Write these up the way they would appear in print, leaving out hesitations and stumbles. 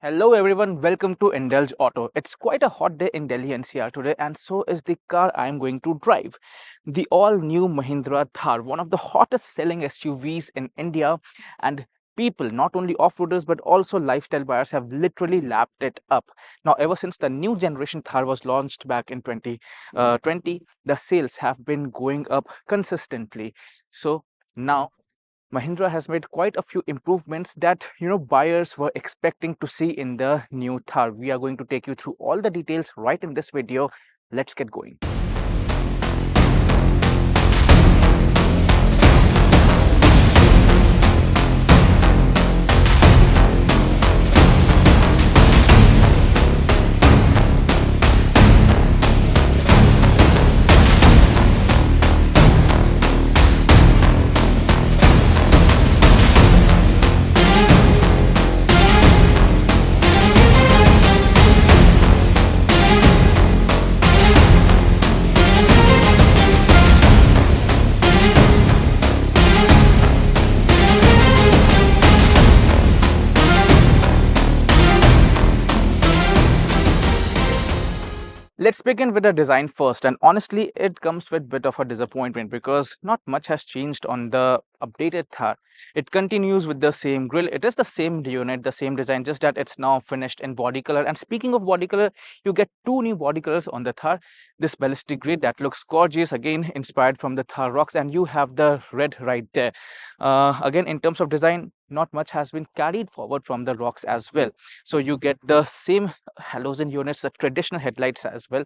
Hello everyone, welcome to Indulge Auto. It's quite a hot day in Delhi NCR today, and so is the car I'm going to drive. The all-new Mahindra Thar, one of the hottest selling SUVs in India, and people, not only off-roaders but also lifestyle buyers, have literally lapped it up. Now, ever since the new generation Thar was launched back in 2020, the sales have been going up consistently. So now Mahindra has made quite a few improvements that buyers were expecting to see in the new Thar. We are going to take you through all the details right in this video. Let's get going. Let's begin with the design first, and honestly it comes with a bit of a disappointment because not much has changed on the updated Thar. It continues with the same grille. It is the same unit, the same design, just that it's now finished in body color. And speaking of body color, you get two new body colors on the Thar. This ballistic gray that looks gorgeous, again inspired from the Thar rocks, and you have the red right there. Again, in terms of design, not much has been carried forward from the rocks as well. So you get the same halogen units, the traditional headlights as well.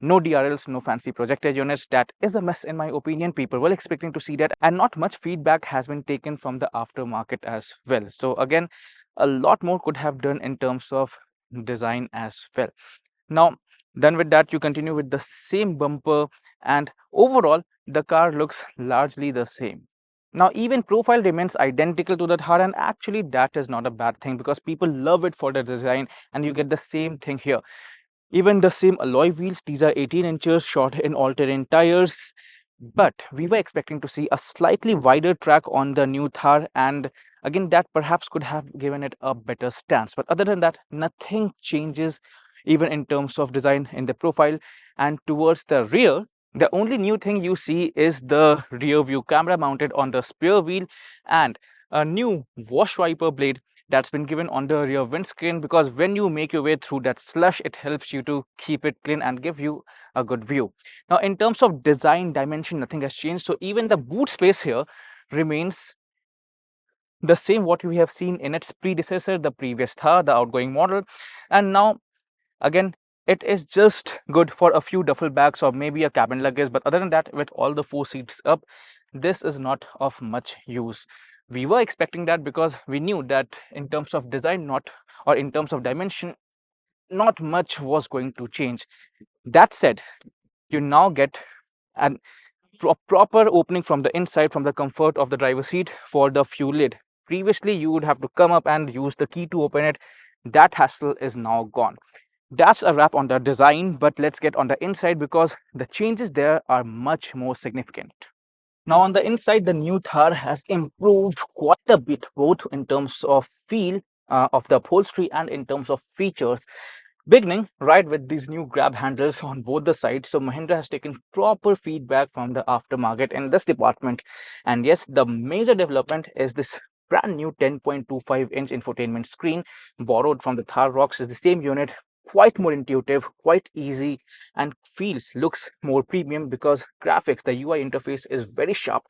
No DRLs, no fancy projector units. That is a mess in my opinion. People were expecting to see that, and not much feedback has been taken from the aftermarket as well. So again, a lot more could have done in terms of design as well. Now, done with that, you continue with the same bumper, and overall the car looks largely the same. Now, even profile remains identical to the Thar, and actually that is not a bad thing because people love it for the design, and you get the same thing here. Even the same alloy wheels, these are 18 inches short in all-terrain tires, but we were expecting to see a slightly wider track on the new Thar, and again that perhaps could have given it a better stance. But other than that, nothing changes even in terms of design in the profile. And towards the rear, the only new thing you see is the rear view camera mounted on the spare wheel, and a new wash wiper blade that's been given on the rear windscreen, because when you make your way through that slush, it helps you to keep it clean and give you a good view. Now, in terms of design dimension, nothing has changed. So even the boot space here remains the same what we have seen in its predecessor, the previous Thar, the outgoing model. And now again, it is just good for a few duffel bags or maybe a cabin luggage, but other than that, with all the four seats up, this is not of much use. We were expecting that because we knew that in terms of design, not or in terms of dimension, not much was going to change. That said, you now get an proper opening from the inside, from the comfort of the driver's seat for the fuel lid. Previously, you would have to come up and use the key to open it. That hassle is now gone. That's a wrap on the design, but let's get on the inside because the changes there are much more significant. Now, on the inside, the new Thar has improved quite a bit, both in terms of feel of the upholstery and in terms of features. Beginning right with these new grab handles on both the sides. So Mahindra has taken proper feedback from the aftermarket in this department. And yes, the major development is this brand new 10.25-inch infotainment screen borrowed from the Thar rocks. Is the same unit, quite more intuitive, quite easy, and looks more premium because graphics, the UI interface is very sharp,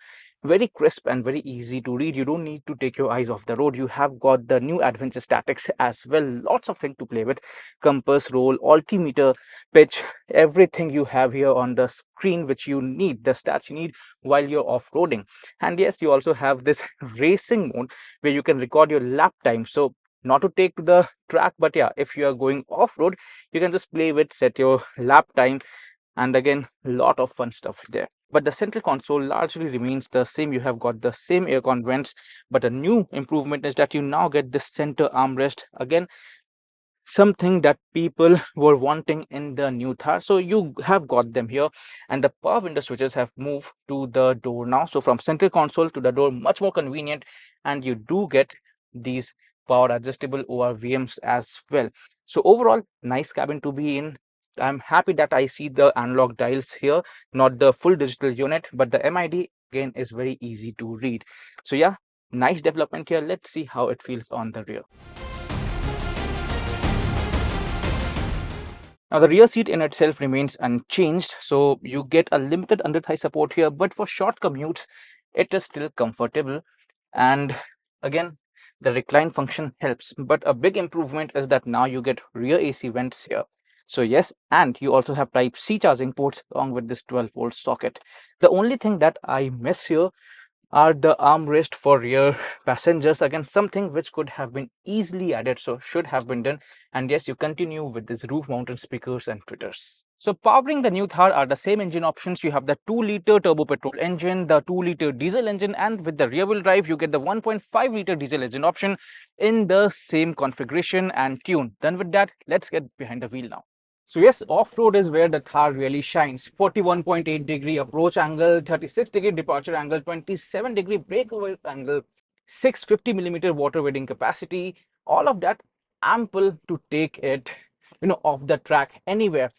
very crisp, and very easy to read. You don't need to take your eyes off the road. You have got the new adventure statics as well. Lots of things to play with: compass, roll, altimeter, pitch, everything you have here on the screen which you need, the stats you need while you're off-roading. And yes, you also have this racing mode where you can record your lap time. So not to take to the track, but yeah, if you are going off-road, you can just play with, set your lap time, and again, a lot of fun stuff there. But the central console largely remains the same. You have got the same aircon vents, but a new improvement is that you now get the center armrest. Again, something that people were wanting in the new Thar, so you have got them here. And the power window switches have moved to the door now, so from central console to the door, much more convenient. And you do get these power adjustable ORVMs as well. So overall, nice cabin to be in. I'm happy that I see the analog dials here, not the full digital unit, but the MID again is very easy to read. So yeah, nice development here. Let's see how it feels on the rear. Now the rear seat in itself remains unchanged, so you get a limited under thigh support here, but for short commutes, it is still comfortable. And again, the recline function helps, but a big improvement is that now you get rear AC vents here. So yes, and you also have Type C charging ports along with this 12-volt socket. The only thing that I miss here are the armrest for rear passengers. Again, something which could have been easily added, so should have been done. And yes, you continue with these roof mounted speakers and tweeters. So powering the new Thar are the same engine options. You have the 2-liter turbo petrol engine, the 2-liter diesel engine, and with the rear wheel drive you get the 1.5-liter diesel engine option in the same configuration and tune. Done with that, let's get behind the wheel now. So yes, off-road is where the Thar really shines. 41.8-degree approach angle, 36-degree departure angle, 27-degree breakover angle, 650mm water wading capacity, all of that ample to take it, off the track anywhere.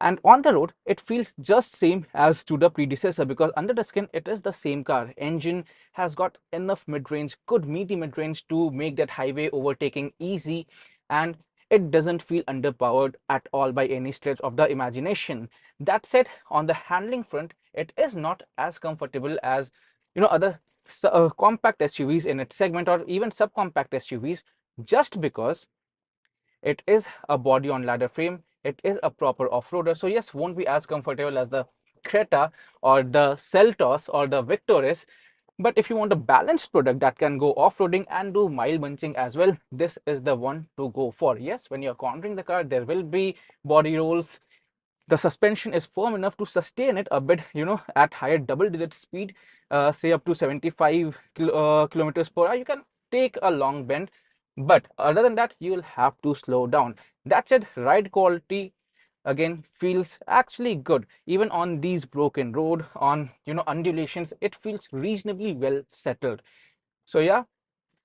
And on the road it feels just same as to the predecessor, because under the skin it is the same car. Engine has got enough mid-range, good meaty mid-range to make that highway overtaking easy, and it doesn't feel underpowered at all by any stretch of the imagination. That said, on the handling front it is not as comfortable as other compact SUVs in its segment, or even subcompact SUVs, just because it is a body on ladder frame, it is a proper off-roader. So yes, won't be as comfortable as the Creta or the Seltos or the Victoris, but if you want a balanced product that can go off-roading and do mile munching as well, this is the one to go for. Yes, when you're cornering the car there will be body rolls. The suspension is firm enough to sustain it a bit, at higher double digit speed, say up to 75 kilometers per hour. You can take a long bend, but other than that you will have to slow down. That said, ride quality again feels actually good. Even on these broken road, on undulations, it feels reasonably well settled. So yeah,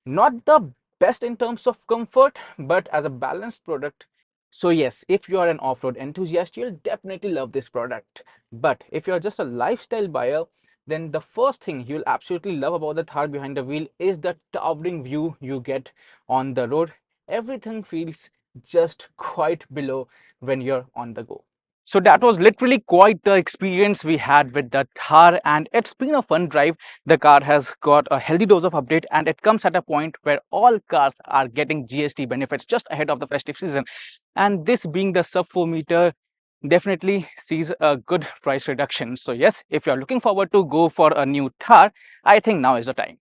not the best in terms of comfort, but as a balanced product. So yes, if you are an off-road enthusiast, you'll definitely love this product. But if you're just a lifestyle buyer, then the first thing you'll absolutely love about the Thar behind the wheel is the towering view you get on the road. Everything feels just quite below when you're on the go. So that was literally quite the experience we had with the Thar, and it's been a fun drive. The car has got a healthy dose of update, and it comes at a point where all cars are getting GST benefits just ahead of the festive season. And this being the sub 4 meter definitely sees a good price reduction. So yes, if you're looking forward to go for a new Thar, I think now is the time.